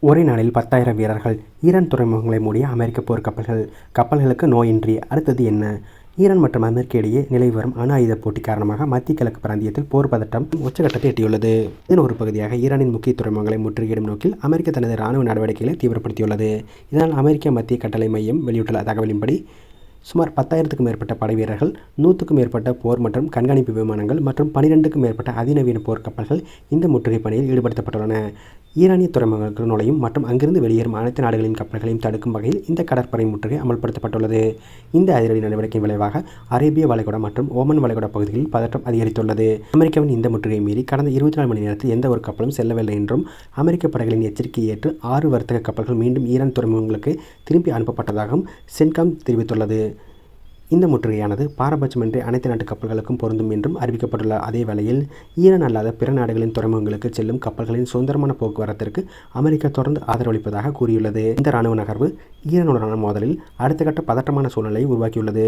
ஒரே நாளில் 10,000 வீரர்கள். ஈரான் துறைமுகங்களை மூடிய அமெரிக்க போர்க்கப்பல்கள். கப்பல்களுக்கு நோயின்றி. அடுத்தது என்ன? ஈரான் மற்றும் அமெரிக்க இடையே நிலவி வரும் அணு ஆயுத போட்டி காரணமாக மத்திய கிழக்கு பிராந்தியத்தில் போர் பதட்டம் உச்சகட்டத்தை எட்டியுள்ளது. இதன் ஒரு பகுதியாக ஈரானின் முக்கிய துறைமுகங்களை முற்றுகையிடும் நோக்கில் அமெரிக்கா தனது ராணுவ நடவடிக்கைகளை தீவிரப்படுத்தியுள்ளது. இதனால் அமெரிக்க மத்திய கட்டளை மையம் வெளியிட்டுள்ள தகவலின்படி சுமார் 10,000க்கும் மேற்பட்ட படை வீரர்கள், 100க்கும் மேற்பட்ட போர் மற்றும் கண்காணிப்பு விமானங்கள் மற்றும் 12க்கும் மேற்பட்ட அதிநவீன போர்க்கப்பல்கள் இந்த முற்றுகை பணியில் ஈடுபடுத்தப்பட்டுள்ளன. ஈரானிய துறைமுகங்களுக்கு நுழையும் மற்றும் அங்கிருந்து வெளியேறும் அனைத்து நாடுகளின் கப்பல்களையும் தடுக்கும் வகையில் இந்த கடற்படை முற்றுகை அமல்படுத்தப்பட்டுள்ளது. இந்த அதிரடி நடவடிக்கை விளைவாக அரேபிய வளைகுடா மற்றும் ஓமன் வளைகுடா பகுதிகளில் பதற்றம் அதிகரித்துள்ளது. அமெரிக்காவின் இந்த முற்றுகையை மீறி கடந்த 24 மணி நேரத்தில் எந்த ஒரு கப்பலும் செல்லவில்லை என்றும், அமெரிக்க படைகளின் எச்சரிக்கையை ஏற்று 6 வர்த்தக கப்பல்கள் மீண்டும் ஈரான் துறைமுகங்களுக்கு திருப்பி அனுப்பப்பட்டதாகவும் சென்காம் தெரிவித்துள்ளது. இந்த முற்றுகையானது பாரபட்சமின்றி அனைத்து நாட்டு கப்பல்களுக்கும் பொருந்தும் என்றும் அறிவிக்கப்பட்டுள்ள அதே வேளையில், ஈரான் அல்லாத பிற நாடுகளின் துறைமுகங்களுக்கு செல்லும் கப்பல்களின் சுதந்திரமான போக்குவரத்திற்கு அமெரிக்கா தொடர்ந்து ஆதரவளிப்பதாக கூறியுள்ளது. இந்த ராணுவ நகர்வு ஈரானுடனான மோதலில் அடுத்த கட்ட பதற்றமான சூழ்நிலையை உருவாக்கியுள்ளது.